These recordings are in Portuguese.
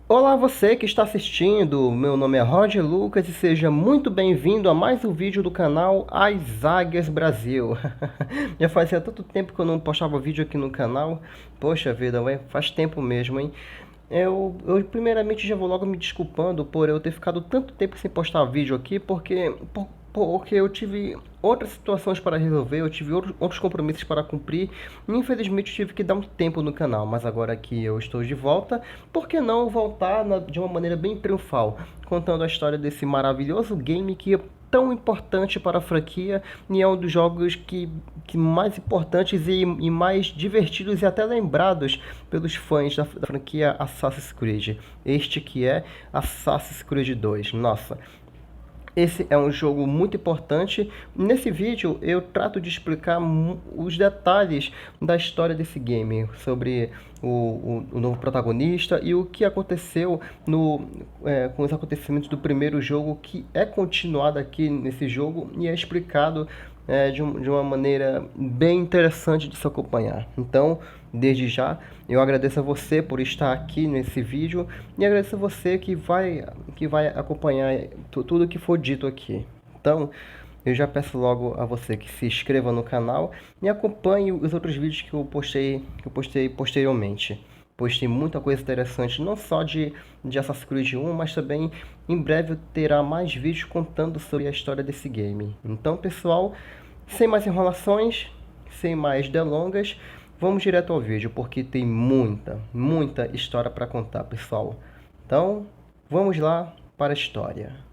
Olá você que está assistindo, meu nome é Roger Lucas e seja muito bem-vindo a mais um vídeo do canal As Águias Brasil. Já fazia tanto tempo que eu não postava vídeo aqui no canal, poxa vida, faz tempo mesmo, hein? Eu primeiramente já vou logo me desculpando por eu ter ficado tanto tempo sem postar vídeo aqui, porque eu tive outras situações para resolver, eu tive outros compromissos para cumprir, e infelizmente eu tive que dar um tempo no canal, mas agora que eu estou de volta, por que não voltar de uma maneira bem triunfal, contando a história desse maravilhoso game que é tão importante para a franquia e é um dos jogos que mais importantes e mais divertidos e até lembrados pelos fãs da franquia Assassin's Creed. Este que é Assassin's Creed 2. Nossa, esse é um jogo muito importante. Nesse vídeo eu trato de explicar os detalhes da história desse game, sobre o novo protagonista e o que aconteceu com os acontecimentos do primeiro jogo, que é continuado aqui nesse jogo e é explicado de uma maneira bem interessante de se acompanhar. Então, desde já, eu agradeço a você por estar aqui nesse vídeo e agradeço a você que vai acompanhar tudo que for dito aqui. Então, eu já peço logo a você que se inscreva no canal e acompanhe os outros vídeos que eu postei posteriormente. Postei muita coisa interessante, não só de Assassin's Creed 1, mas também em breve terá mais vídeos contando sobre a história desse game. Então, pessoal, sem mais enrolações, sem mais delongas, vamos direto ao vídeo, porque tem muita história para contar, pessoal. Então, vamos lá para a história.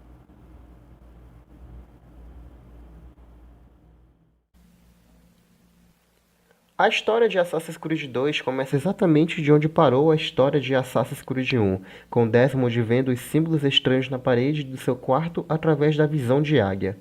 A história de Assassin's Creed 2 começa exatamente de onde parou a história de Assassin's Creed 1, com Desmond vendo os símbolos estranhos na parede do seu quarto através da visão de águia.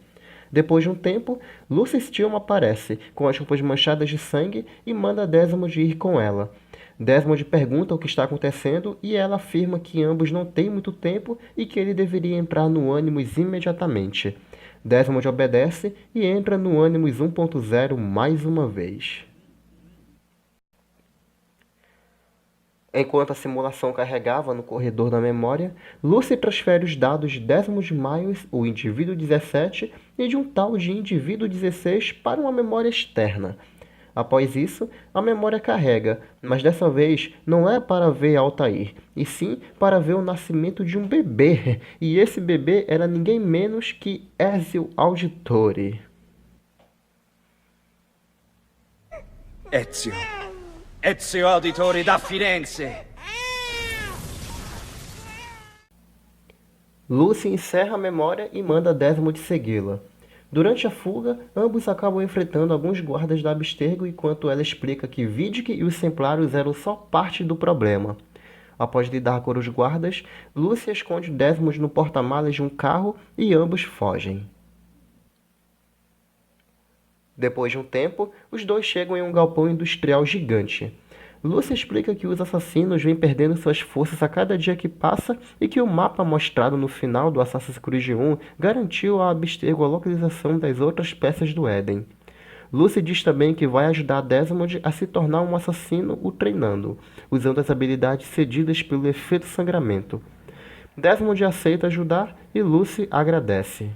Depois de um tempo, Lucy Stillman aparece, com as roupas manchadas de sangue, e manda Desmond ir com ela. Desmond pergunta o que está acontecendo e ela afirma que ambos não têm muito tempo e que ele deveria entrar no Animus imediatamente. Desmond obedece e entra no Animus 1.0 mais uma vez. Enquanto a simulação carregava no corredor da memória, Lucy transfere os dados de Desmond Miles, o indivíduo 17, e de um tal de indivíduo 16 para uma memória externa. Após isso, a memória carrega, mas dessa vez não é para ver Altair, e sim para ver o nascimento de um bebê, e esse bebê era ninguém menos que Ezio Auditore. Ezio. Ezio Auditore da Firenze. Lucy encerra a memória e manda Desmond segui-la. Durante a fuga, ambos acabam enfrentando alguns guardas da Abstergo enquanto ela explica que Vidic e os Templários eram só parte do problema. Após lidar com os guardas, Lucy esconde Desmond no porta-malas de um carro e ambos fogem. Depois de um tempo, os dois chegam em um galpão industrial gigante. Lucy explica que os assassinos vêm perdendo suas forças a cada dia que passa e que o mapa mostrado no final do Assassin's Creed 1 garantiu a Abstergo a localização das outras peças do Éden. Lucy diz também que vai ajudar Desmond a se tornar um assassino o treinando, usando as habilidades cedidas pelo efeito sangramento. Desmond aceita ajudar e Lucy agradece.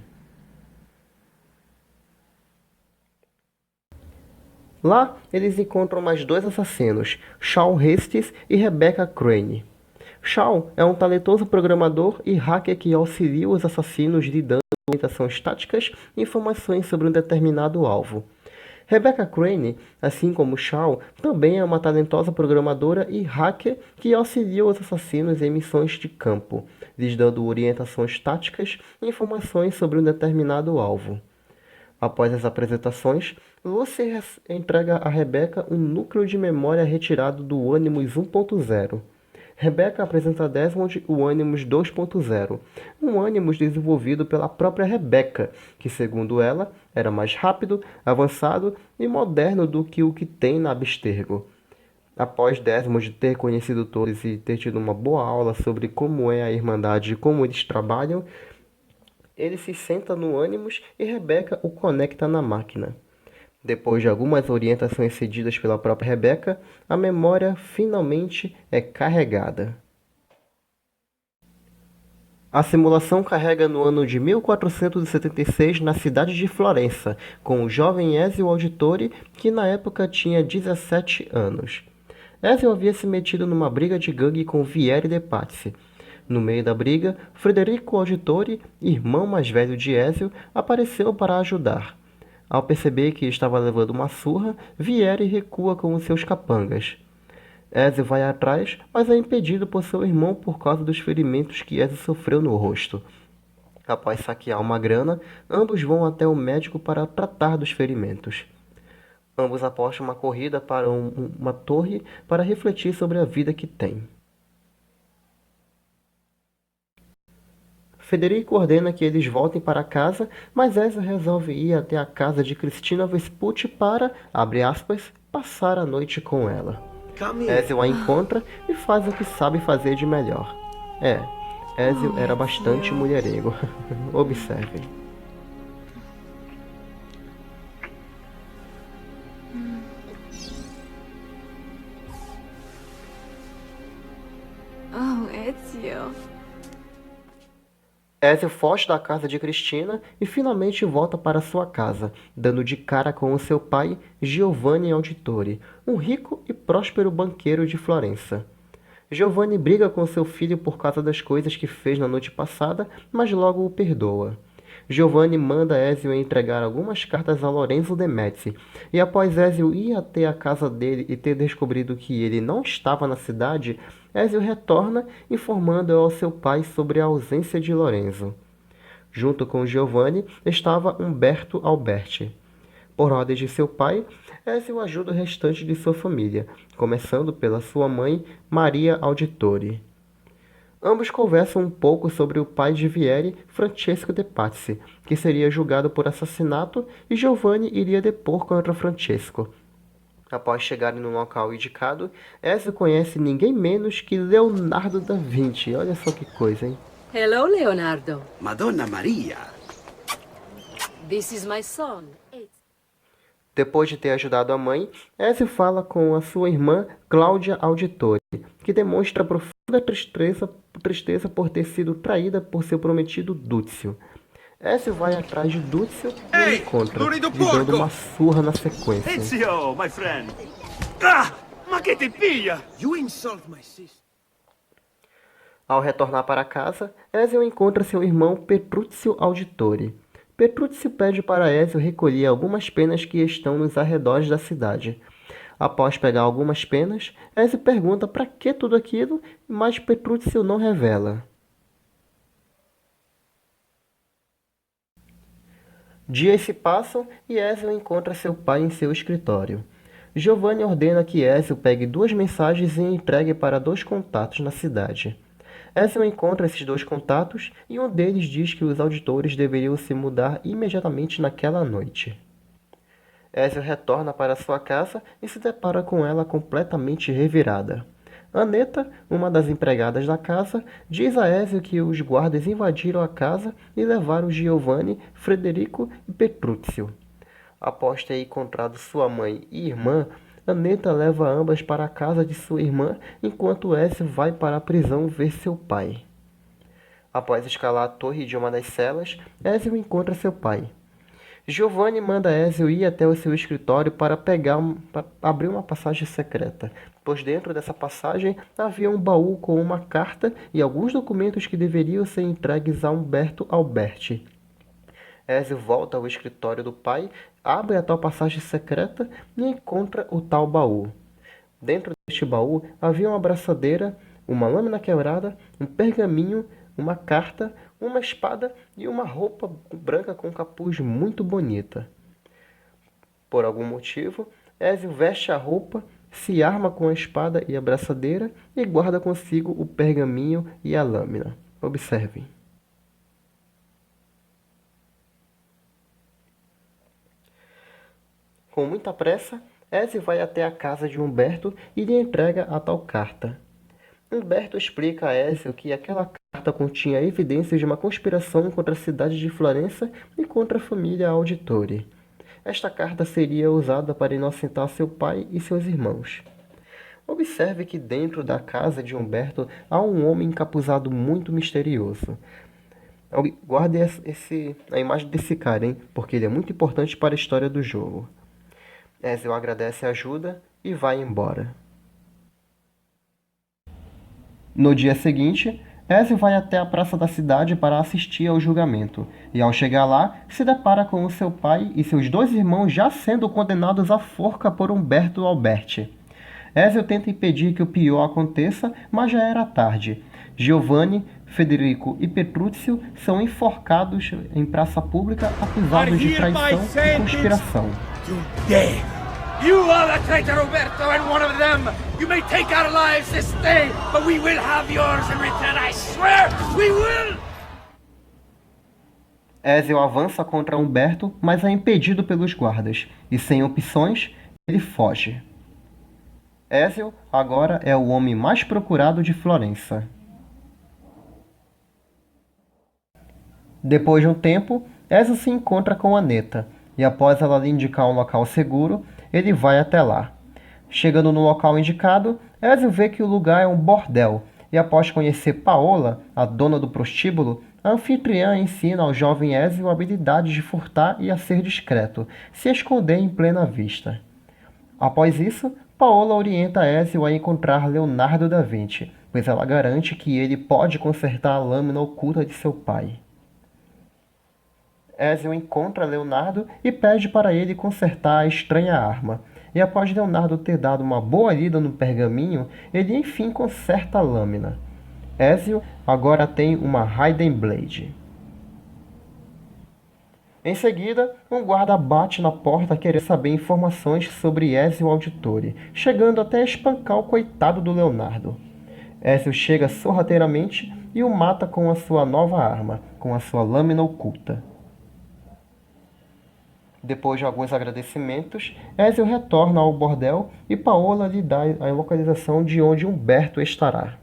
Lá, eles encontram mais dois assassinos, Shaw Hestes e Rebecca Crane. Shaw é um talentoso programador e hacker que auxilia os assassinos lidando com orientações táticas e informações sobre um determinado alvo. Rebecca Crane, assim como Shaw, também é uma talentosa programadora e hacker que auxilia os assassinos em missões de campo, lhes dando orientações táticas e informações sobre um determinado alvo. Após as apresentações, Lucy entrega a Rebecca um núcleo de memória retirado do Animus 1.0. Rebecca apresenta a Desmond o Animus 2.0, um Animus desenvolvido pela própria Rebecca, que, segundo ela, era mais rápido, avançado e moderno do que o que tem na Abstergo. Após Desmond ter conhecido todos e ter tido uma boa aula sobre como é a Irmandade e como eles trabalham, ele se senta no Animus e Rebecca o conecta na máquina. Depois de algumas orientações cedidas pela própria Rebecca, a memória finalmente é carregada. A simulação carrega no ano de 1476 na cidade de Florença, com o jovem Ezio Auditore, que na época tinha 17 anos. Ezio havia se metido numa briga de gangue com Vieri de Pazzi. No meio da briga, Frederico Auditore, irmão mais velho de Ezio, apareceu para ajudar. Ao perceber que estava levando uma surra, Vieri recua com os seus capangas. Ezio vai atrás, mas é impedido por seu irmão por causa dos ferimentos que Ezio sofreu no rosto. Após saquear uma grana, ambos vão até o médico para tratar dos ferimentos. Ambos apostam uma corrida para uma torre para refletir sobre a vida que têm. Federico ordena que eles voltem para casa, mas Ezio resolve ir até a casa de Cristina Vespucci para, abre aspas, passar a noite com ela. Ezio a encontra e faz o que sabe fazer de melhor. Ezio era bastante mulherengo. Observem. Oh, Ezio. Ezio foge da casa de Cristina e finalmente volta para sua casa, dando de cara com o seu pai, Giovanni Auditore, um rico e próspero banqueiro de Florença. Giovanni briga com seu filho por causa das coisas que fez na noite passada, mas logo o perdoa. Giovanni manda Ezio entregar algumas cartas a Lorenzo de Medici, e após Ezio ir até a casa dele e ter descobrido que ele não estava na cidade, Ezio retorna informando ao seu pai sobre a ausência de Lorenzo. Junto com Giovanni estava Umberto Alberti. Por ordem de seu pai, Ezio ajuda o restante de sua família, começando pela sua mãe, Maria Auditore. Ambos conversam um pouco sobre o pai de Vieri, Francesco de Pazzi, que seria julgado por assassinato e Giovanni iria depor contra Francesco. Após chegarem no local indicado, Ezio conhece ninguém menos que Leonardo da Vinci. Olha só que coisa, hein? Hello, Leonardo. Madonna Maria! This is my son. Depois de ter ajudado a mãe, Ezio fala com a sua irmã Cláudia Auditore, que demonstra profunda tristeza por ter sido traída por seu prometido Dúcio. Ezio vai atrás de Dúcio e o encontra, lhe dando uma surra na sequência. Ezio, my friend! Ah! Ma che ti piglia? You insult my sister. Ao retornar para casa, Ezio encontra seu irmão Petruccio Auditore. Petruccio pede para Ezio recolher algumas penas que estão nos arredores da cidade. Após pegar algumas penas, Ezio pergunta para que tudo aquilo, mas Petruccio não revela. Dias se passam e Ezio encontra seu pai em seu escritório. Giovanni ordena que Ezio pegue 2 mensagens e entregue para 2 contatos na cidade. Ezio encontra esses 2 contatos e um deles diz que os auditores deveriam se mudar imediatamente naquela noite. Ezio retorna para sua casa e se depara com ela completamente revirada. Annetta, uma das empregadas da casa, diz a Ezio que os guardas invadiram a casa e levaram Giovanni, Frederico e Petruccio. Após ter encontrado sua mãe e irmã, Annetta leva ambas para a casa de sua irmã, enquanto Ezio vai para a prisão ver seu pai. Após escalar a torre de uma das celas, Ezio encontra seu pai. Giovanni manda Ezio ir até o seu escritório para abrir uma passagem secreta, pois dentro dessa passagem havia um baú com uma carta e alguns documentos que deveriam ser entregues a Umberto Alberti. Ezio volta ao escritório do pai, abre a tal passagem secreta e encontra o tal baú. Dentro deste baú havia uma abraçadeira, uma lâmina quebrada, um pergaminho, uma carta, uma espada e uma roupa branca com capuz muito bonita. Por algum motivo, Ezio veste a roupa, se arma com a espada e a braçadeira e guarda consigo o pergaminho e a lâmina. Observem. Com muita pressa, Ezio vai até a casa de Umberto e lhe entrega a tal carta. Umberto explica a Ezio que aquela carta continha evidências de uma conspiração contra a cidade de Florença e contra a família Auditore. Esta carta seria usada para inocentar seu pai e seus irmãos. Observe que dentro da casa de Umberto há um homem encapuzado muito misterioso. Guarde a imagem desse cara, hein? Porque ele é muito importante para a história do jogo. Ezio agradece a ajuda e vai embora. No dia seguinte, Ezio vai até a praça da cidade para assistir ao julgamento, e ao chegar lá, se depara com o seu pai e seus dois irmãos já sendo condenados à forca por Umberto Alberti. Ezio tenta impedir que o pior aconteça, mas já era tarde. Giovanni, Federico e Petruccio são enforcados em praça pública acusados de traição e conspiração. You are the traitor, Roberto, and one of them. You may take our lives this day, but we will have yours in return, I swear, we will! Ezio avança contra Umberto, mas é impedido pelos guardas, e sem opções, ele foge. Ezio agora é o homem mais procurado de Florença. Depois de um tempo, Ezio se encontra com Annetta, e após ela lhe indicar um local seguro, ele vai até lá. Chegando no local indicado, Ezio vê que o lugar é um bordel, e após conhecer Paola, a dona do prostíbulo, a anfitriã ensina ao jovem Ezio a habilidade de furtar e a ser discreto, se esconder em plena vista. Após isso, Paola orienta Ezio a encontrar Leonardo da Vinci, pois ela garante que ele pode consertar a lâmina oculta de seu pai. Ezio encontra Leonardo e pede para ele consertar a estranha arma. E após Leonardo ter dado uma boa lida no pergaminho, ele enfim conserta a lâmina. Ezio agora tem uma Hidden Blade. Em seguida, um guarda bate na porta querendo saber informações sobre Ezio Auditore, chegando até a espancar o coitado do Leonardo. Ezio chega sorrateiramente e o mata com a sua nova arma, com a sua lâmina oculta. Depois de alguns agradecimentos, Ezio retorna ao bordel e Paola lhe dá a localização de onde Umberto estará.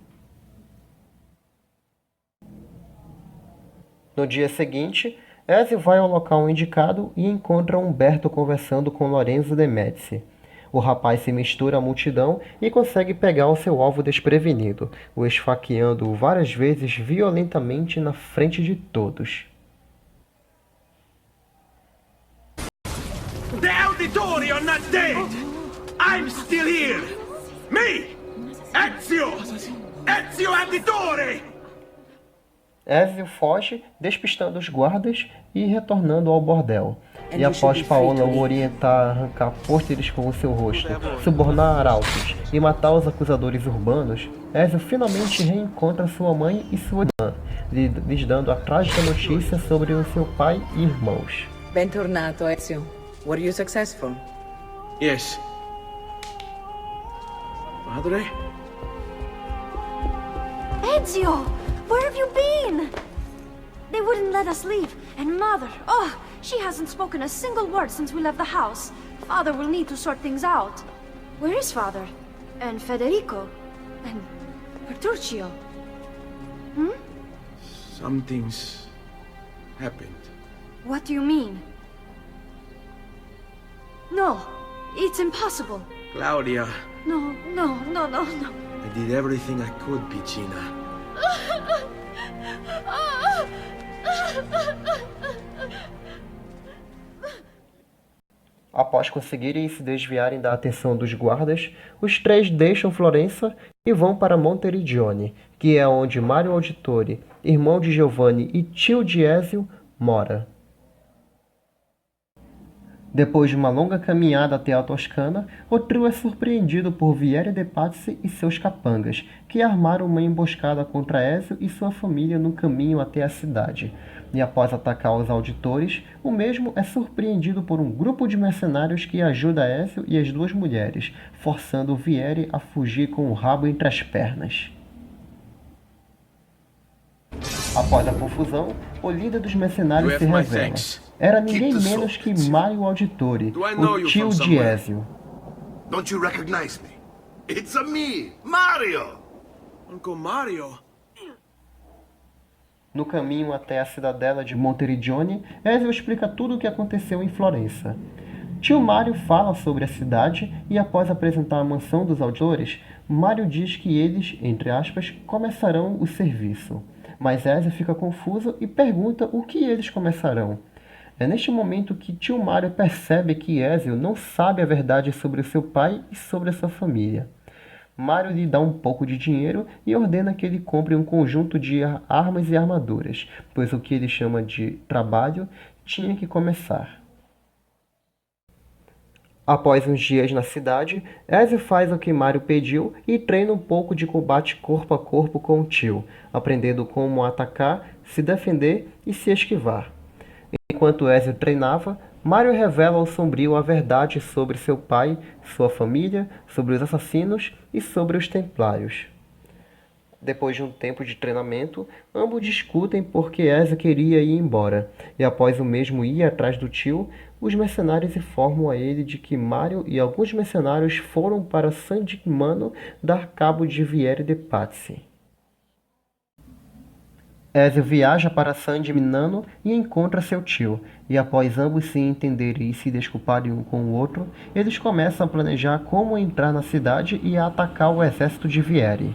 No dia seguinte, Ezio vai ao local indicado e encontra Umberto conversando com Lorenzo de Medici. O rapaz se mistura à multidão e consegue pegar o seu alvo desprevenido, o esfaqueando várias vezes violentamente na frente de todos. The Auditori are not dead! I'm still here! Me! Ezio! Ezio Auditore! Ezio foge, despistando os guardas e retornando ao bordel. E após Paola o orientar a arrancar pôsteres com o seu rosto, subornar arautos e matar os acusadores urbanos, Ezio finalmente reencontra sua mãe e sua irmã, lhes dando a trágica notícia sobre o seu pai e irmãos. Bentornato, Ezio. Were you successful? Yes. Padre? Ezio! Where have you been? They wouldn't let us leave. And Mother, oh, she hasn't spoken a single word since we left the house. Father will need to sort things out. Where is Father? And Federico? And Petruccio? Something's happened. What do you mean? No, it's impossible. Claudia, No. I did everything I could, Piccina. Após conseguirem se desviarem da atenção dos guardas, os três deixam Florença e vão para Monteriggioni, que é onde Mario Auditore, irmão de Giovanni e tio de Ezio, mora. Depois de uma longa caminhada até a Toscana, o trio é surpreendido por Vieri de Pazzi e seus capangas, que armaram uma emboscada contra Ezio e sua família no caminho até a cidade. E após atacar os auditores, o mesmo é surpreendido por um grupo de mercenários que ajuda Ezio e as duas mulheres, forçando Vieri a fugir com o rabo entre as pernas. Após a confusão, o líder dos mercenários se revela. Era ninguém menos que Mario Auditore, o tio de Ezio. Don't you recognize me? It's a me, Mario! Uncle Mario? No caminho até a cidadela de Monteriggioni, Ezio explica tudo o que aconteceu em Florença. Tio Mario fala sobre a cidade e, após apresentar a mansão dos auditores, Mario diz que eles, entre aspas, começarão o serviço. mas Ezio fica confuso e pergunta o que eles começarão. É neste momento que tio Mario percebe que Ezio não sabe a verdade sobre o seu pai e sobre a sua família. Mario lhe dá um pouco de dinheiro e ordena que ele compre um conjunto de armas e armaduras, pois o que ele chama de trabalho tinha que começar. Após uns dias na cidade, Ezio faz o que Mario pediu e treina um pouco de combate corpo a corpo com o tio, aprendendo como atacar, se defender e se esquivar. Enquanto Ezio treinava, Mario revela ao Sombrio a verdade sobre seu pai, sua família, sobre os assassinos e sobre os Templários. Depois de um tempo de treinamento, ambos discutem porque Ezio queria ir embora, e após o mesmo ir atrás do tio, os mercenários informam a ele de que Mario e alguns mercenários foram para San Gimignano dar cabo de Vieri de Pazzi. Ezio viaja para San Gimignano e encontra seu tio, e após ambos se entenderem e se desculparem um com o outro, eles começam a planejar como entrar na cidade e a atacar o exército de Vieri.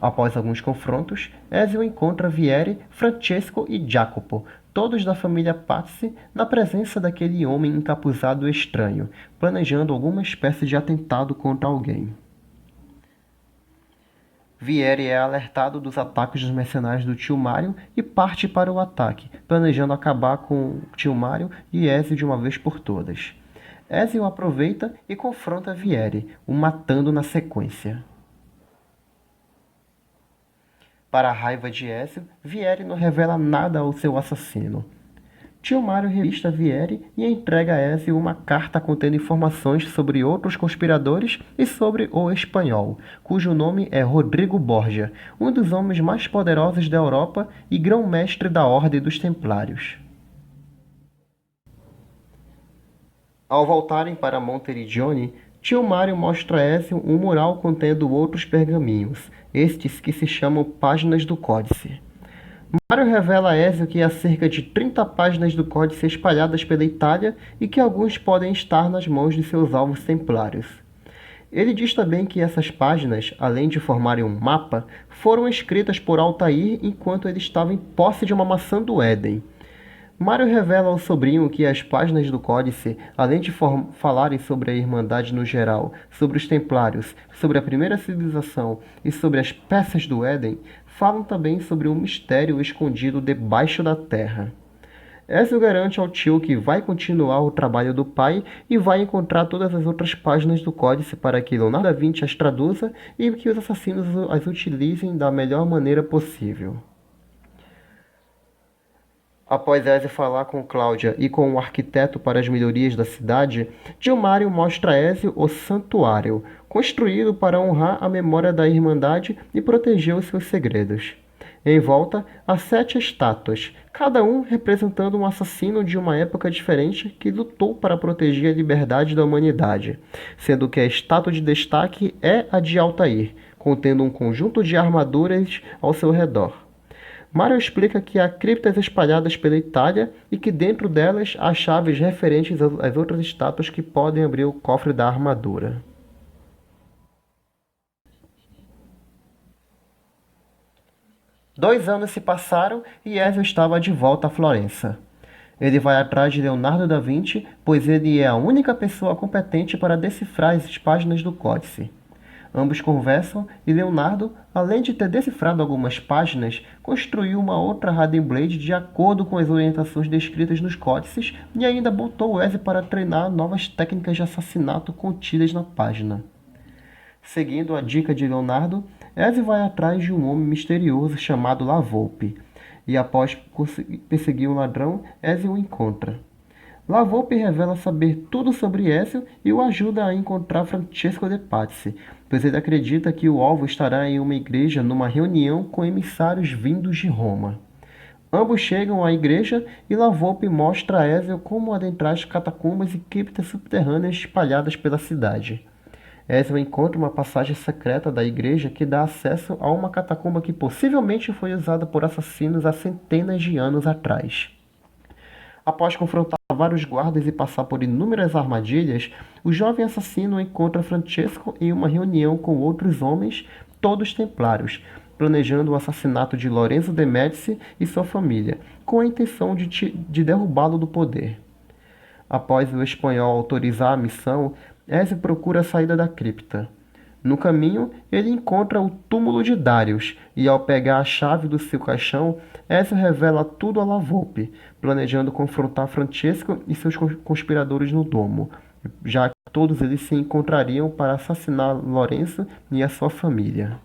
Após alguns confrontos, Ezio encontra Vieri, Francesco e Jacopo, todos da família Pazzi, na presença daquele homem encapuzado estranho, planejando alguma espécie de atentado contra alguém. Vieri é alertado dos ataques dos mercenários do tio Mario e parte para o ataque, planejando acabar com o tio Mario e Ezio de uma vez por todas. Ezio aproveita e confronta Vieri, o matando na sequência. Para a raiva de Ezio, Vieri não revela nada ao seu assassino. Tio Mario revista Vieri e entrega a Ezio uma carta contendo informações sobre outros conspiradores e sobre o espanhol, cujo nome é Rodrigo Borgia, um dos homens mais poderosos da Europa e grão-mestre da Ordem dos Templários. Ao voltarem para Monteriggioni, tio Mario mostra a Ezio um mural contendo outros pergaminhos, estes que se chamam Páginas do Códice. Mario revela a Ezio que há cerca de 30 páginas do Códice espalhadas pela Itália e que alguns podem estar nas mãos de seus alvos templários. Ele diz também que essas páginas, além de formarem um mapa, foram escritas por Altair enquanto ele estava em posse de uma maçã do Éden. Mario revela ao sobrinho que as páginas do Códice, além de falarem sobre a Irmandade no geral, sobre os Templários, sobre a primeira civilização e sobre as peças do Éden, falam também sobre um mistério escondido debaixo da terra. Ezio garante ao tio que vai continuar o trabalho do pai e vai encontrar todas as outras páginas do Códice para que Leonardo da Vinci as traduza e que os assassinos as utilizem da melhor maneira possível. Após Ezio falar com Cláudia e com o arquiteto para as melhorias da cidade, tio Mario mostra a Ezio o santuário, construído para honrar a memória da Irmandade e proteger os seus segredos. Em volta, há 7 estátuas, cada um representando um assassino de uma época diferente que lutou para proteger a liberdade da humanidade, sendo que a estátua de destaque é a de Altair, contendo um conjunto de armaduras ao seu redor. Mario explica que há criptas espalhadas pela Itália e que dentro delas há chaves referentes às outras estátuas que podem abrir o cofre da armadura. Dois anos se passaram e Ezio estava de volta a Florença. Ele vai atrás de Leonardo da Vinci, pois ele é a única pessoa competente para decifrar as páginas do Códice. Ambos conversam e Leonardo, além de ter decifrado algumas páginas, construiu uma outra Hidden Blade de acordo com as orientações descritas nos códices e ainda botou Ezio para treinar novas técnicas de assassinato contidas na página. Seguindo a dica de Leonardo, Ezio vai atrás de um homem misterioso chamado La Volpe, e após perseguir o ladrão, Ezio o encontra. La Volpe revela saber tudo sobre Ezio e o ajuda a encontrar Francesco de Pazzi, pois ele acredita que o alvo estará em uma igreja numa reunião com emissários vindos de Roma. Ambos chegam à igreja e La Volpe mostra a Ezio como adentrar as catacumbas e criptas subterrâneas espalhadas pela cidade. Ezio encontra uma passagem secreta da igreja que dá acesso a uma catacumba que possivelmente foi usada por assassinos há centenas de anos atrás. Após confrontar vários guardas e passar por inúmeras armadilhas, o jovem assassino encontra Francesco em uma reunião com outros homens, todos templários, planejando o assassinato de Lorenzo de Médici e sua família, com a intenção de derrubá-lo do poder. Após o espanhol autorizar a missão, Ezio procura a saída da cripta. No caminho, ele encontra o túmulo de Darius e, ao pegar a chave do seu caixão, Ezio revela tudo a La Volpe, planejando confrontar Francesco e seus conspiradores no domo, já que todos eles se encontrariam para assassinar Lorenzo e a sua família.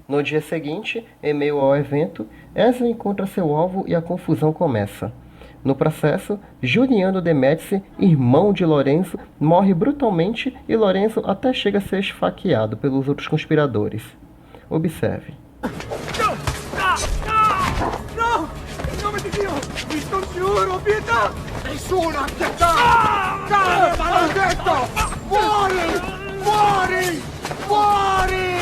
No dia seguinte, em meio ao evento, Ezio encontra seu alvo e a confusão começa. No processo, Giuliano de Médici, irmão de Lorenzo, morre brutalmente e Lorenzo até chega a ser esfaqueado pelos outros conspiradores. Observe. No! In nome di Dio! Vi scongiuro, pietà! Nessuno a pietà! Cane maledetto! Muori! Muori! Muori!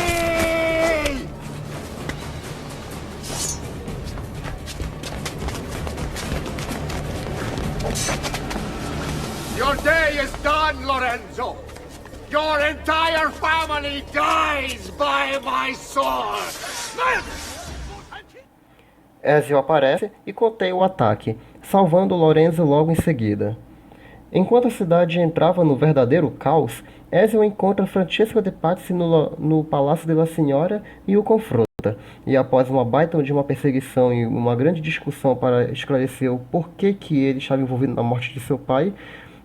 Your day is done, Lorenzo! Your entire family dies by my sword! Ezio aparece e conteia o ataque, salvando Lorenzo logo em seguida. Enquanto a cidade entrava no verdadeiro caos, Ezio encontra Francesco de Pazzi no Palácio della Signora e o confronta. E após uma baita de uma perseguição e uma grande discussão para esclarecer o porquê que ele estava envolvido na morte de seu pai,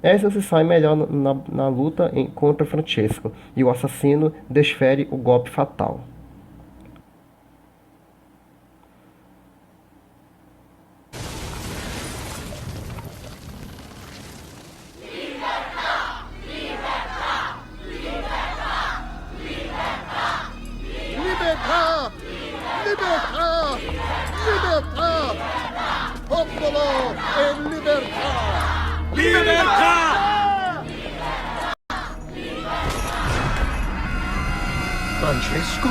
Ezio se sai melhor na luta contra Francesco, e o assassino desfere o golpe fatal. Libertà! Libertà! Libertà! Popolo e libertà! Libertà! Francesco?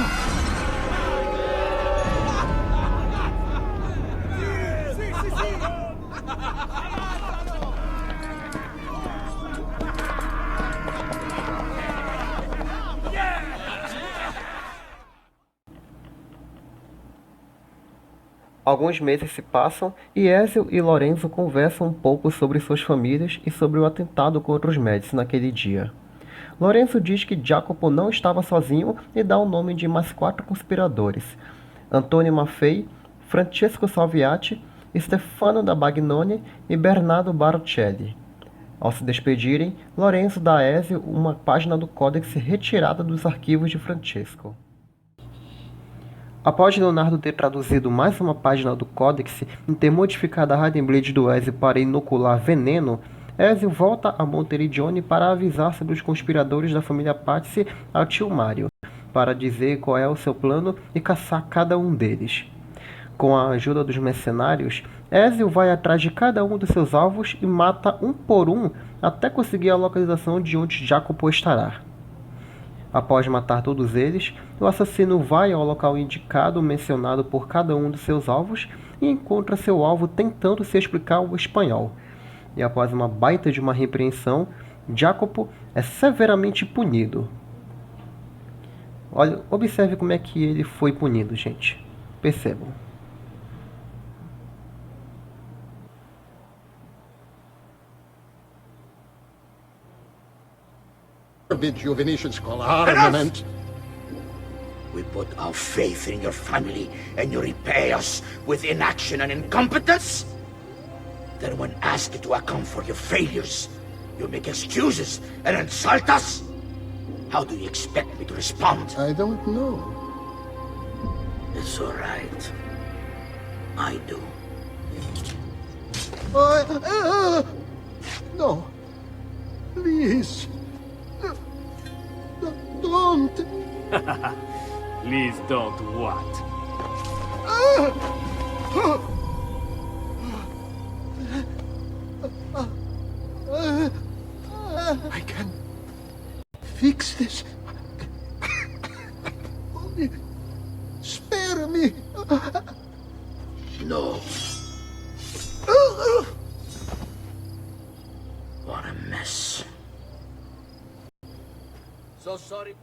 Alguns meses se passam e Ezio e Lorenzo conversam um pouco sobre suas famílias e sobre o atentado contra os Médici naquele dia. Lorenzo diz que Jacopo não estava sozinho e dá o nome de mais 4 conspiradores: Antonio Maffei, Francesco Salviati, Stefano da Bagnone e Bernardo Baroncelli. Ao se despedirem, Lorenzo dá a Ezio uma página do Códex retirada dos arquivos de Francesco. Após Leonardo ter traduzido mais uma página do Códex e ter modificado a Hidden Blade do Ezio para inocular veneno, Ezio volta a Monteriggioni para avisar sobre os conspiradores da família Pazzi ao tio Mario, para dizer qual é o seu plano e caçar cada um deles. Com a ajuda dos mercenários, Ezio vai atrás de cada um dos seus alvos e mata um por um até conseguir a localização de onde Jacopo estará. Após matar todos eles, o assassino vai ao local indicado mencionado por cada um dos seus alvos e encontra seu alvo tentando se explicar o espanhol. E após uma baita de uma repreensão, Jacopo é severamente punido. Olha, observe como é que ele foi punido, gente. Percebam. Forbid you Venetians call armament. We put our faith in your family, and you repay us with inaction and incompetence? Then when asked to account for your failures, you make excuses and insult us? How do you expect me to respond? I don't know. It's all right. I do. No. Please. Don't. Please don't what? I can fix this. Only spare me. No. What a mess. so sorry.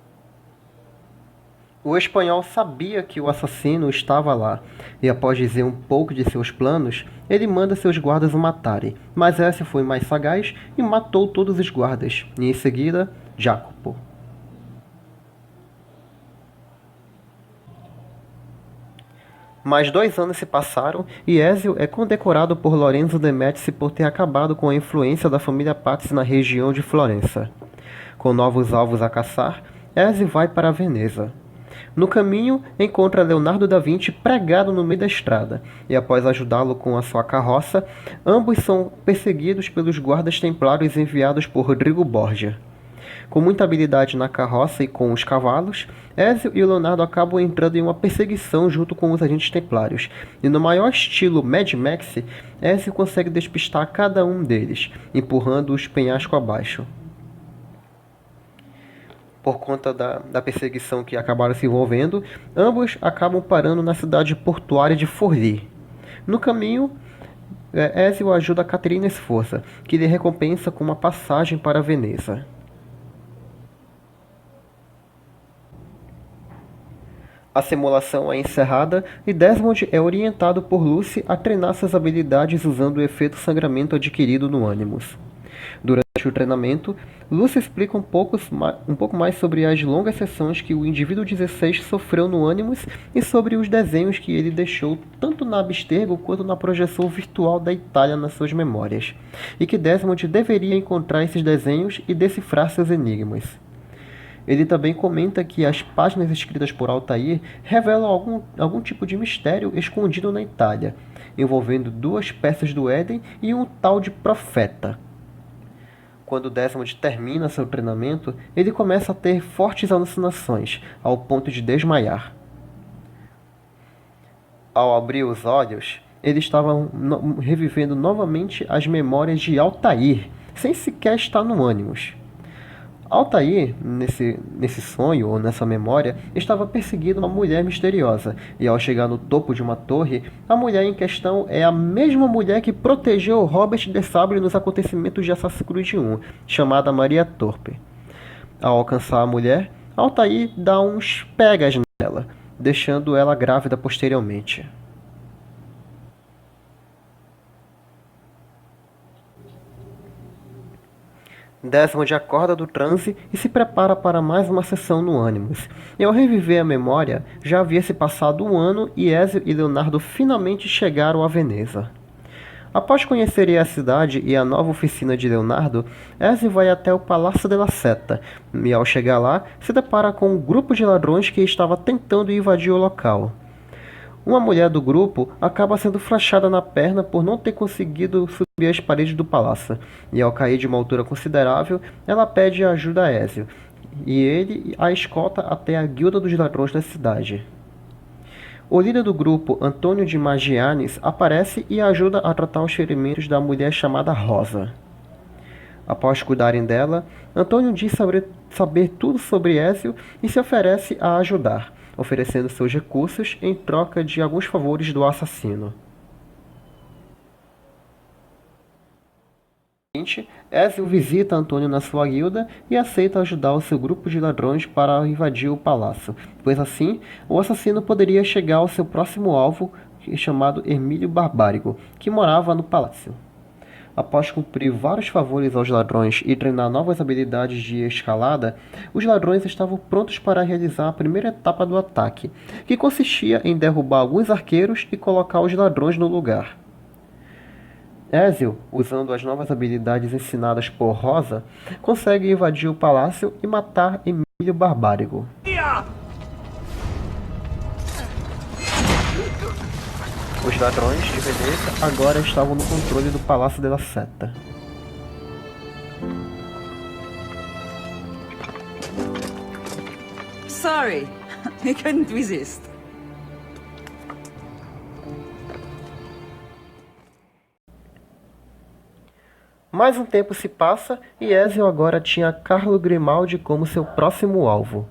O espanhol sabia que o assassino estava lá, e após dizer um pouco de seus planos, ele manda seus guardas o matarem, mas Ezio foi mais sagaz e matou todos os guardas, e em seguida, Jacopo. Mais 2 anos se passaram e Ezio é condecorado por Lorenzo de Médici por ter acabado com a influência da família Pazzi na região de Florença. Com novos alvos a caçar, Ezio vai para Veneza. No caminho, encontra Leonardo da Vinci pregado no meio da estrada, e após ajudá-lo com a sua carroça, ambos são perseguidos pelos guardas templários enviados por Rodrigo Borgia. Com muita habilidade na carroça e com os cavalos, Ezio e Leonardo acabam entrando em uma perseguição junto com os agentes templários, e no maior estilo Mad Max, Ezio consegue despistar cada um deles, empurrando os penhasco abaixo. Por conta da perseguição que acabaram se envolvendo, ambos acabam parando na cidade portuária de Forlì. No caminho, Ezio ajuda Caterina Sforza, que lhe recompensa com uma passagem para Veneza. A simulação é encerrada e Desmond é orientado por Lucy a treinar suas habilidades usando o efeito sangramento adquirido no Animus. Durante o treinamento, Lucy explica um pouco mais sobre as longas sessões que o indivíduo 16 sofreu no Animus e sobre os desenhos que ele deixou tanto na Abstergo quanto na projeção virtual da Itália nas suas memórias, e que Desmond deveria encontrar esses desenhos e decifrar seus enigmas. Ele também comenta que as páginas escritas por Altair revelam algum tipo de mistério escondido na Itália, envolvendo 2 peças do Éden e um tal de profeta. Quando Desmond termina seu treinamento, ele começa a ter fortes alucinações, ao ponto de desmaiar. Ao abrir os olhos, ele estava revivendo novamente as memórias de Altair, sem sequer estar no Animus. Altair, nesse sonho ou nessa memória, estava perseguindo uma mulher misteriosa, e ao chegar no topo de uma torre, a mulher em questão é a mesma mulher que protegeu Robert de Sabre nos acontecimentos de Assassin's Creed 1, chamada Maria Torpe. Ao alcançar a mulher, Altair dá uns pegas nela, deixando ela grávida posteriormente. Desmond acorda do transe e se prepara para mais uma sessão no Animus. E ao reviver a memória, já havia se passado 1 ano e Ezio e Leonardo finalmente chegaram a Veneza. Após conhecerem a cidade e a nova oficina de Leonardo, Ezio vai até o Palácio della Seta, e ao chegar lá, se depara com um grupo de ladrões que estava tentando invadir o local. Uma mulher do grupo acaba sendo flechada na perna por não ter conseguido subir as paredes do palácio, e ao cair de uma altura considerável, ela pede ajuda a Ezio, e ele a escolta até a guilda dos ladrões da cidade. O líder do grupo, Antônio de Magianes, aparece e ajuda a tratar os ferimentos da mulher chamada Rosa. Após cuidarem dela, Antônio diz saber tudo sobre Ezio e se oferece a ajudar, oferecendo seus recursos em troca de alguns favores do assassino. Ezio visita Antônio na sua guilda e aceita ajudar o seu grupo de ladrões para invadir o palácio, pois assim o assassino poderia chegar ao seu próximo alvo, chamado Hermílio Barbárigo, que morava no palácio. Após cumprir vários favores aos ladrões e treinar novas habilidades de escalada, os ladrões estavam prontos para realizar a primeira etapa do ataque, que consistia em derrubar alguns arqueiros e colocar os ladrões no lugar. Ezio, usando as novas habilidades ensinadas por Rosa, consegue invadir o palácio e matar Hermílio Barbárigo. Os ladrões de Veneza agora estavam no controle do Palácio della Seta. Sorry, I couldn't resist. Mais um tempo se passa e Ezio agora tinha Carlo Grimaldi como seu próximo alvo.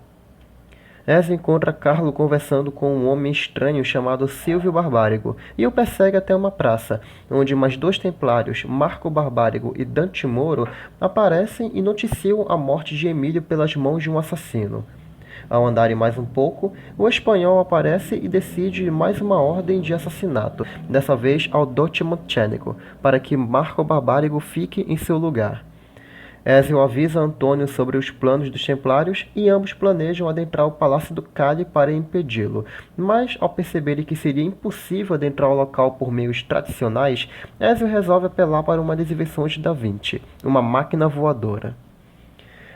Ezio encontra Carlo conversando com um homem estranho chamado Silvio Barbárigo e o persegue até uma praça, onde mais 2 templários, Marco Barbárigo e Dante Moro, aparecem e noticiam a morte de Emílio pelas mãos de um assassino. Ao andarem mais um pouco, o espanhol aparece e decide mais uma ordem de assassinato, dessa vez ao Dote Montênico, para que Marco Barbárigo fique em seu lugar. Ezio avisa Antônio sobre os planos dos Templários e ambos planejam adentrar o Palácio do Cali para impedi-lo, mas ao perceberem que seria impossível adentrar o local por meios tradicionais, Ezio resolve apelar para uma das invenções de Da Vinci, uma máquina voadora.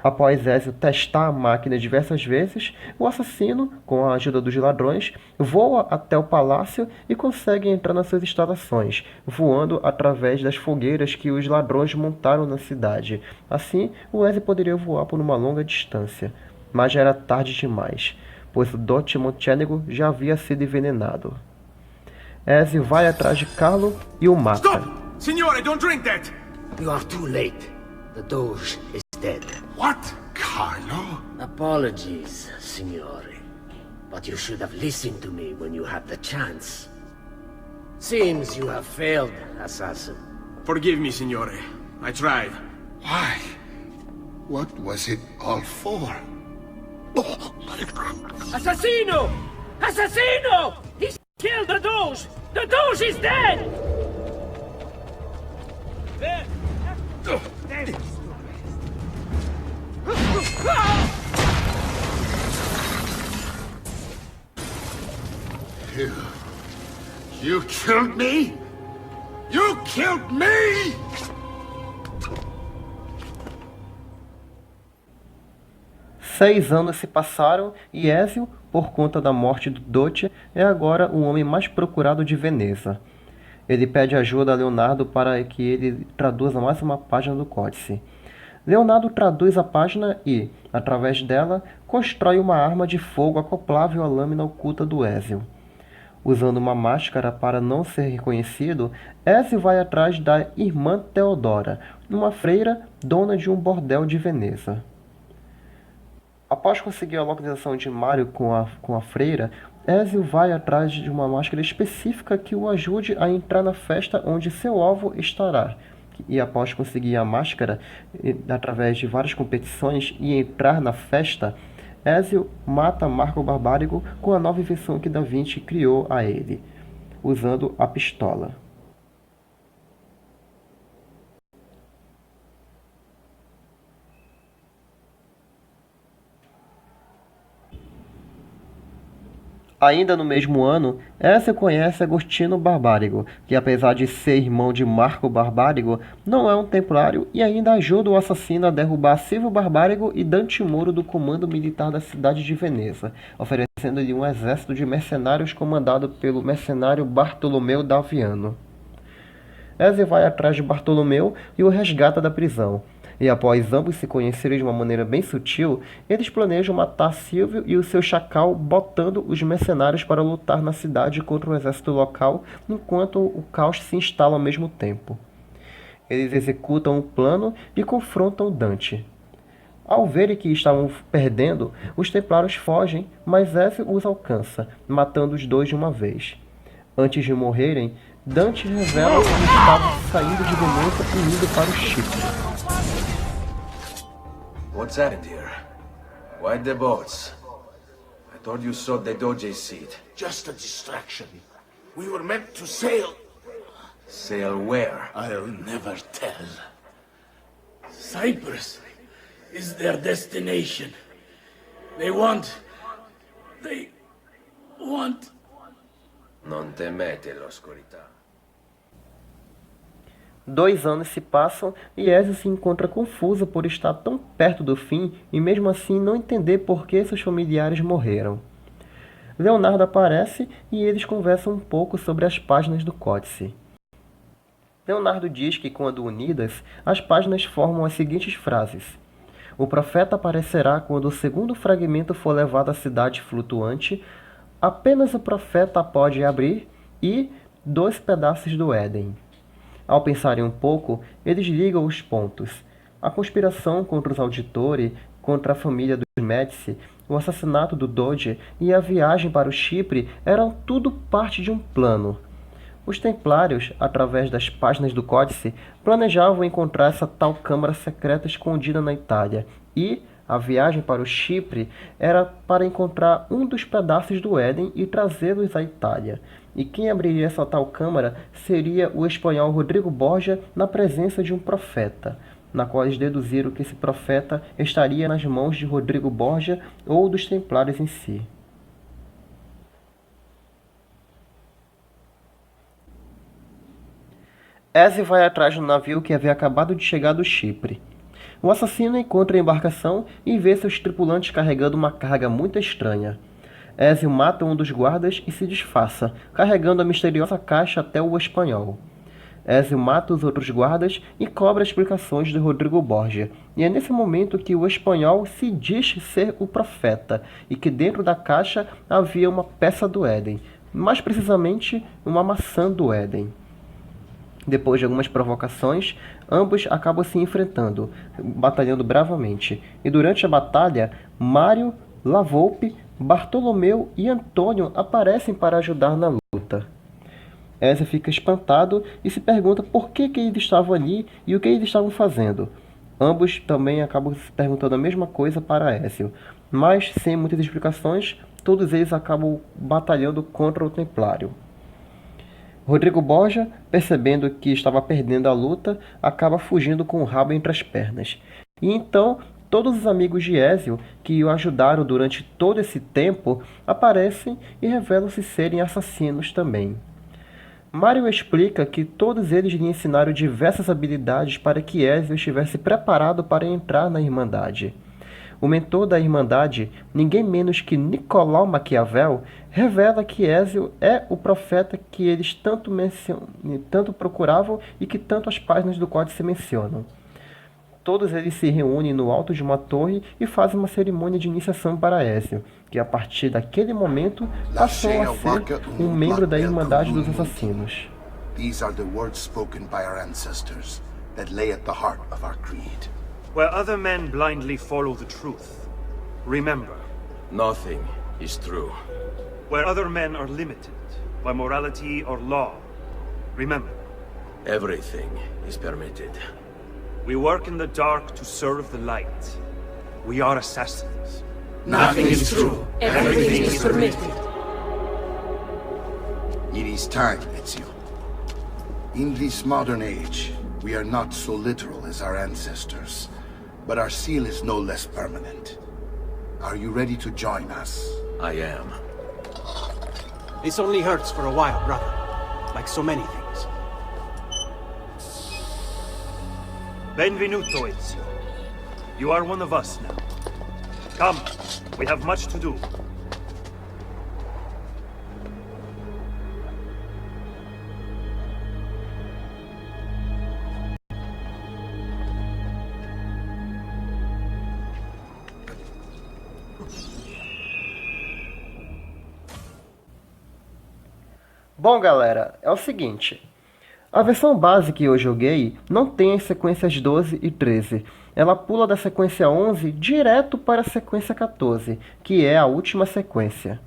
Após Ezio testar a máquina diversas vezes, o assassino, com a ajuda dos ladrões, voa até o palácio e consegue entrar nas suas instalações, voando através das fogueiras que os ladrões montaram na cidade. Assim, o Ezio poderia voar por uma longa distância, mas já era tarde demais, pois o Dote Montênico já havia sido envenenado. Ezio vai atrás de Carlo e o mata. Stop! Signore, don't drink that! You are too late. The Doge is dead. What? Carlo? Apologies, signore. But you should have listened to me when you had the chance. Seems you have failed, assassin. Forgive me, signore. I tried. Why? What was it all for? Assassino! Assassino! He's killed the Doge! The Doge is dead! You killed me? You killed me? 6 anos se passaram e Ezio, por conta da morte do Dote, é agora o homem mais procurado de Veneza. Ele pede ajuda a Leonardo para que ele traduza mais uma página do códice. Leonardo traduz a página e, através dela, constrói uma arma de fogo acoplável à lâmina oculta do Ezio. Usando uma máscara para não ser reconhecido, Ezio vai atrás da irmã Teodora, uma freira dona de um bordel de Veneza. Após conseguir a localização de Mario com a freira, Ezio vai atrás de uma máscara específica que o ajude a entrar na festa onde seu alvo estará. E após conseguir a máscara, através de várias competições, e entrar na festa, Ezio mata Marco Barbárigo com a nova invenção que Da Vinci criou a ele, usando a pistola. Ainda no mesmo ano, Ezio conhece Agostino Barbárigo, que apesar de ser irmão de Marco Barbárigo, não é um templário e ainda ajuda o assassino a derrubar Silvio Barbárigo e Dante Moro do comando militar da cidade de Veneza, oferecendo-lhe um exército de mercenários comandado pelo mercenário Bartolomeu Daviano. Ezio vai atrás de Bartolomeu e o resgata da prisão. E após ambos se conhecerem de uma maneira bem sutil, eles planejam matar Silvio e o seu chacal, botando os mercenários para lutar na cidade contra o exército local, enquanto o caos se instala ao mesmo tempo. Eles executam o plano e confrontam Dante. Ao verem que estavam perdendo, os templários fogem, mas Ezio os alcança, matando os dois de uma vez. Antes de morrerem, Dante revela que estava saindo de Veneza e indo para o Chipre. What's happened here? Why the boats? I thought you saw the Doge's seat. Just a distraction. We were meant to sail. Sail where? I'll never tell. Cyprus is their destination. They want... Non temete l'oscurità. 2 anos se passam e Ezio se encontra confuso por estar tão perto do fim e mesmo assim não entender por que seus familiares morreram. Leonardo aparece e eles conversam um pouco sobre as páginas do códice. Leonardo diz que quando unidas, as páginas formam as seguintes frases: o profeta aparecerá quando o segundo fragmento for levado à cidade flutuante, apenas o profeta a pode abrir e 2 pedaços do Éden. Ao pensarem um pouco, eles ligam os pontos. A conspiração contra os Auditori contra a família dos Médici, o assassinato do Doge e a viagem para o Chipre eram tudo parte de um plano. Os Templários, através das páginas do Códice, planejavam encontrar essa tal câmara secreta escondida na Itália e a viagem para o Chipre era para encontrar um dos pedaços do Éden e trazê-los à Itália. E quem abriria essa tal câmara seria o espanhol Rodrigo Borgia na presença de um profeta, na qual eles deduziram que esse profeta estaria nas mãos de Rodrigo Borgia ou dos Templários em si. Ezio vai atrás do navio que havia acabado de chegar do Chipre. O assassino encontra a embarcação e vê seus tripulantes carregando uma carga muito estranha. Ezio mata um dos guardas e se disfarça, carregando a misteriosa caixa até o espanhol. Ezio mata os outros guardas e cobra explicações de Rodrigo Borgia. E é nesse momento que o espanhol se diz ser o profeta e que dentro da caixa havia uma peça do Éden, mais precisamente uma maçã do Éden. Depois de algumas provocações, ambos acabam se enfrentando, batalhando bravamente. E durante a batalha, Mário, La Volpe, Bartolomeu e Antônio aparecem para ajudar na luta. Ezio fica espantado e se pergunta por que eles estavam ali e o que eles estavam fazendo. Ambos também acabam se perguntando a mesma coisa para Ezio, mas sem muitas explicações, todos eles acabam batalhando contra o Templário. Rodrigo Borgia, percebendo que estava perdendo a luta, acaba fugindo com o rabo entre as pernas. E então, todos os amigos de Ezio, que o ajudaram durante todo esse tempo, aparecem e revelam-se serem assassinos também. Mário explica que todos eles lhe ensinaram diversas habilidades para que Ezio estivesse preparado para entrar na Irmandade. O mentor da Irmandade, ninguém menos que Nicolau Maquiavel, revela que Ezio é o profeta que eles tanto procuravam e que tanto as páginas do Códice mencionam. Todos eles se reúnem no alto de uma torre e fazem uma cerimônia de iniciação para Ezio, que a partir daquele momento passou a ser um membro da Irmandade dos Assassinos. These are the words spoken by our ancestors that lay at the heart of our creed. Where other men blindly follow the truth, remember, Nothing is true. where other men are limited by morality or law, remember, Everything is permitted. we work in the dark to serve the light. We are assassins. Nothing is true. Everything is permitted. It is time, Ezio. In this modern age, we are not so literal as our ancestors, but our seal is no less permanent. Are you ready to join us? I am. This only hurts for a while, brother. Like so many things. Benvenuto, Ezio. You are one of us now. Come, we have much to do. Bom, galera, é o seguinte. A versão base que eu joguei não tem as sequências 12 e 13. Ela pula da sequência 11 direto para a sequência 14, que é a última sequência.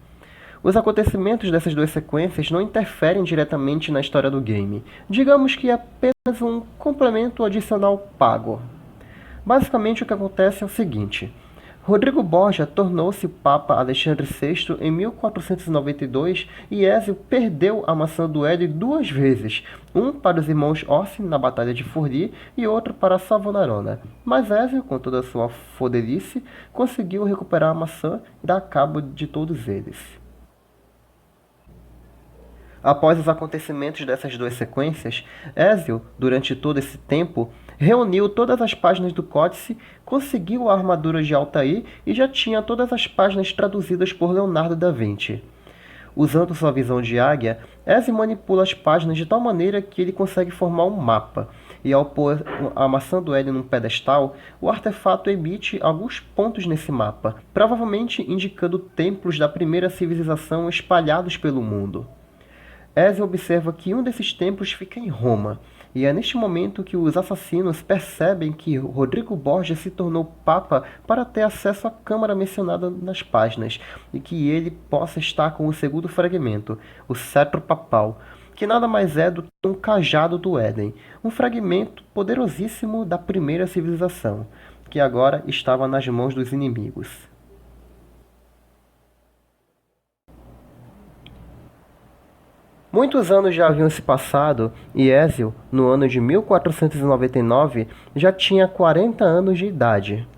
Os acontecimentos dessas duas sequências não interferem diretamente na história do game. Digamos que é apenas um complemento adicional pago. Basicamente o que acontece é o seguinte. Rodrigo Borgia tornou-se Papa Alexandre VI em 1492 e Ezio perdeu a maçã do Éden duas vezes, um para os irmãos Orsi na Batalha de Forli e outro para Savonarona. Mas Ezio, com toda a sua foderice, conseguiu recuperar a maçã e dar cabo de todos eles. Após os acontecimentos dessas duas sequências, Ezio, durante todo esse tempo, reuniu todas as páginas do Códice, conseguiu a armadura de Altair e já tinha todas as páginas traduzidas por Leonardo da Vinci. Usando sua visão de águia, Ezio manipula as páginas de tal maneira que ele consegue formar um mapa, e ao pôr a maçã do Éden num pedestal, o artefato emite alguns pontos nesse mapa, provavelmente indicando templos da primeira civilização espalhados pelo mundo. Ezio observa que um desses templos fica em Roma, E é neste momento que os assassinos percebem que Rodrigo Borgia se tornou Papa para ter acesso à câmara mencionada nas páginas, e que ele possa estar com o segundo fragmento, o cetro papal, que nada mais é do que um cajado do Éden, um fragmento poderosíssimo da primeira civilização, que agora estava nas mãos dos inimigos. Muitos anos já haviam se passado e Ezio, no ano de 1499, já tinha 40 anos de idade.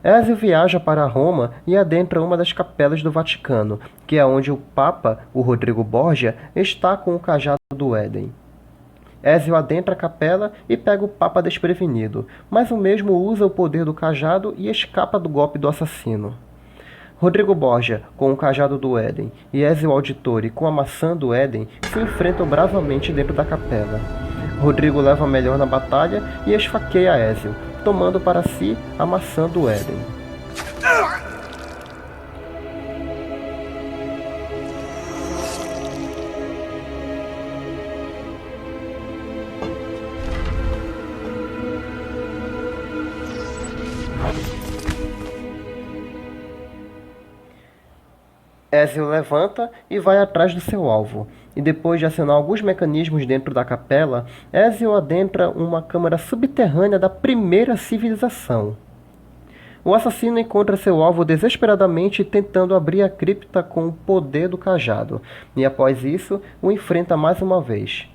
Ezio viaja para Roma e adentra uma das capelas do Vaticano, que é onde o Papa, o Rodrigo Borgia, está com o cajado do Éden. Ezio adentra a capela e pega o Papa desprevenido, mas o mesmo usa o poder do cajado e escapa do golpe do assassino. Rodrigo Borgia, com o cajado do Éden, e Ezio Auditore, com a maçã do Éden, se enfrentam bravamente dentro da capela. Rodrigo leva a melhor na batalha e esfaqueia Ezio, tomando para si a maçã do Éden. Ezio levanta e vai atrás do seu alvo, e depois de acionar alguns mecanismos dentro da capela, Ezio adentra uma câmara subterrânea da primeira civilização. O assassino encontra seu alvo desesperadamente tentando abrir a cripta com o poder do cajado, e após isso, o enfrenta mais uma vez.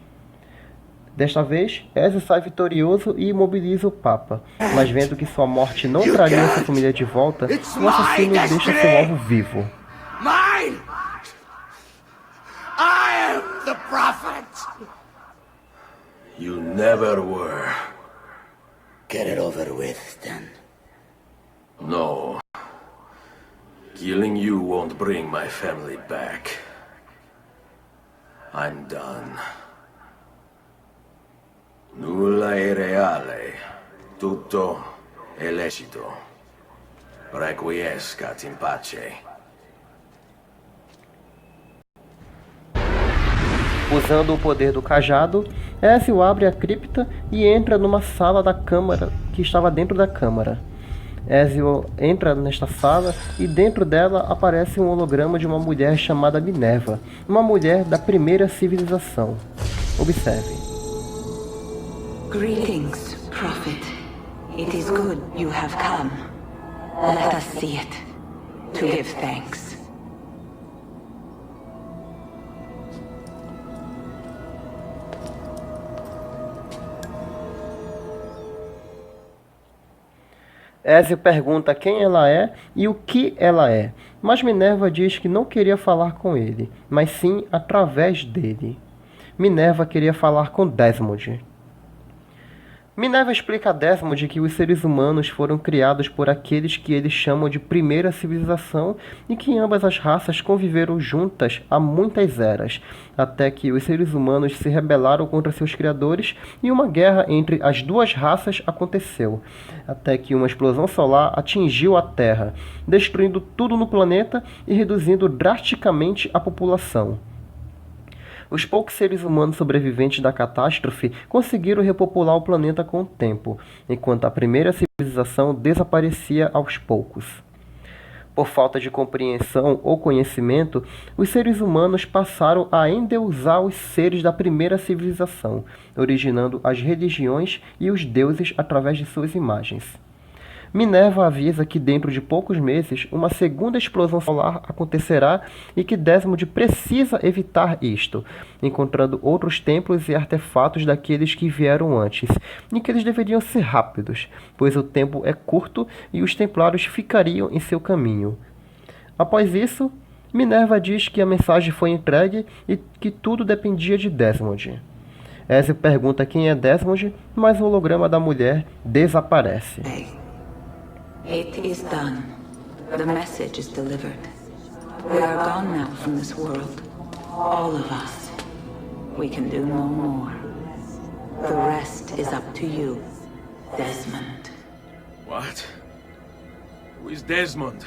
Desta vez, Ezio sai vitorioso e imobiliza o Papa, mas vendo que sua morte não traria sua família de volta, o assassino deixa seu alvo vivo. Mine! I am the prophet! You never were. Get it over with, then. No. Killing you won't bring my family back. I'm done. Nulla è reale. Tutto è lecito. Requiescat in pace. Usando o poder do cajado, Ezio abre a cripta e entra numa sala da câmara que estava dentro da câmara. Ezio entra nesta sala e dentro dela aparece um holograma de uma mulher chamada Minerva, uma mulher da primeira civilização. Observe. Greetings, Prophet. It is good you have come. Let us see it, to give thanks. Ezio pergunta quem ela é e o que ela é, mas Minerva diz que não queria falar com ele, mas sim através dele. Minerva queria falar com Desmond. Minerva explica a Desmond que os seres humanos foram criados por aqueles que eles chamam de primeira civilização e que ambas as raças conviveram juntas há muitas eras, até que os seres humanos se rebelaram contra seus criadores e uma guerra entre as duas raças aconteceu, até que uma explosão solar atingiu a Terra, destruindo tudo no planeta e reduzindo drasticamente a população. Os poucos seres humanos sobreviventes da catástrofe conseguiram repopular o planeta com o tempo, enquanto a primeira civilização desaparecia aos poucos. Por falta de compreensão ou conhecimento, os seres humanos passaram a endeusar os seres da primeira civilização, originando as religiões e os deuses através de suas imagens. Minerva avisa que dentro de poucos meses uma segunda explosão solar acontecerá e que Desmond precisa evitar isto, encontrando outros templos e artefatos daqueles que vieram antes, e que eles deveriam ser rápidos, pois o tempo é curto e os templários ficariam em seu caminho. Após isso, Minerva diz que a mensagem foi entregue e que tudo dependia de Desmond. Ezio pergunta quem é Desmond, mas o holograma da mulher desaparece. It is done. The message is delivered. We are gone now from this world. All of us. We can do no more. The rest is up to you, Desmond. What? Who is Desmond?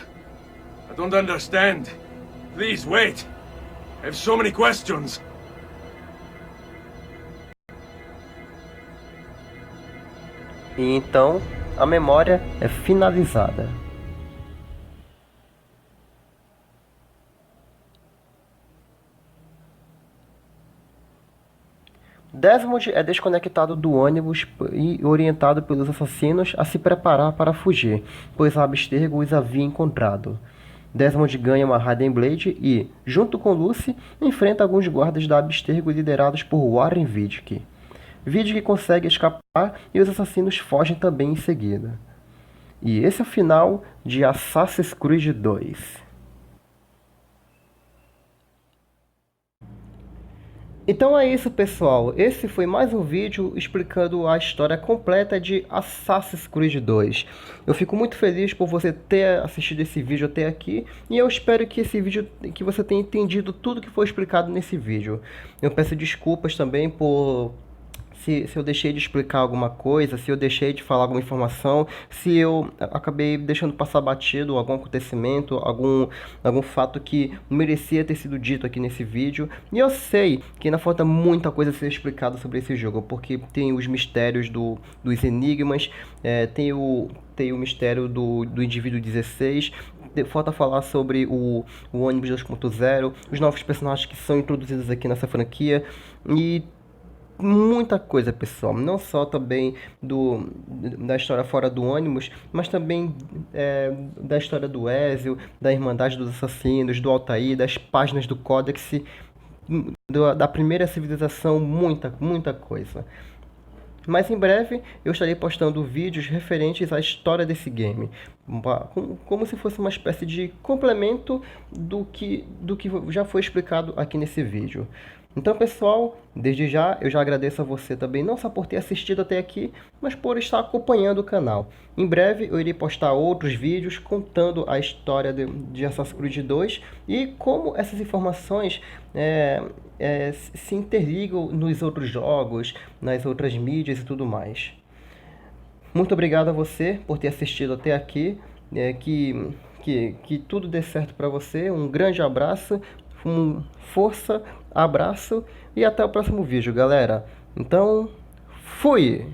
I don't understand. Please, wait. I have so many questions. E então a memória é finalizada. Desmond é desconectado do ônibus e orientado pelos assassinos a se preparar para fugir, pois Abstergo os havia encontrado. Desmond ganha uma Hidden Blade e, junto com Lucy, enfrenta alguns guardas da Abstergo liderados por Warren Vidic. Vidic consegue escapar e os assassinos fogem também em seguida. E esse é o final de Assassin's Creed 2. Então é isso, pessoal. Esse foi mais um vídeo explicando a história completa de Assassin's Creed 2. Eu fico muito feliz por você ter assistido esse vídeo até aqui e eu espero que que você tenha entendido tudo que foi explicado nesse vídeo. Eu peço desculpas também por se eu deixei de explicar alguma coisa, se eu deixei de falar alguma informação, se eu acabei deixando passar batido algum acontecimento, algum fato que merecia ter sido dito aqui nesse vídeo. E eu sei que ainda falta muita coisa a ser explicada sobre esse jogo, porque tem os mistérios dos enigmas, tem o mistério do indivíduo 16, falta falar sobre o ônibus 2.0, os novos personagens que são introduzidos aqui nessa franquia, e muita coisa, pessoal, não só também da história fora do ônibus, mas também da história do Ezio, da Irmandade dos Assassinos, do Altair, das páginas do Códex, da primeira civilização, muita coisa. Mas em breve eu estarei postando vídeos referentes à história desse game, como se fosse uma espécie de complemento do que já foi explicado aqui nesse vídeo. Então, pessoal, desde já eu já agradeço a você também, não só por ter assistido até aqui, mas por estar acompanhando o canal. Em breve eu irei postar outros vídeos contando a história de Assassin's Creed 2 e como essas informações se interligam nos outros jogos, nas outras mídias e tudo mais. Muito obrigado a você por ter assistido até aqui, que tudo dê certo para você, um grande abraço, força, abraço e até o próximo vídeo, galera. Então, fui!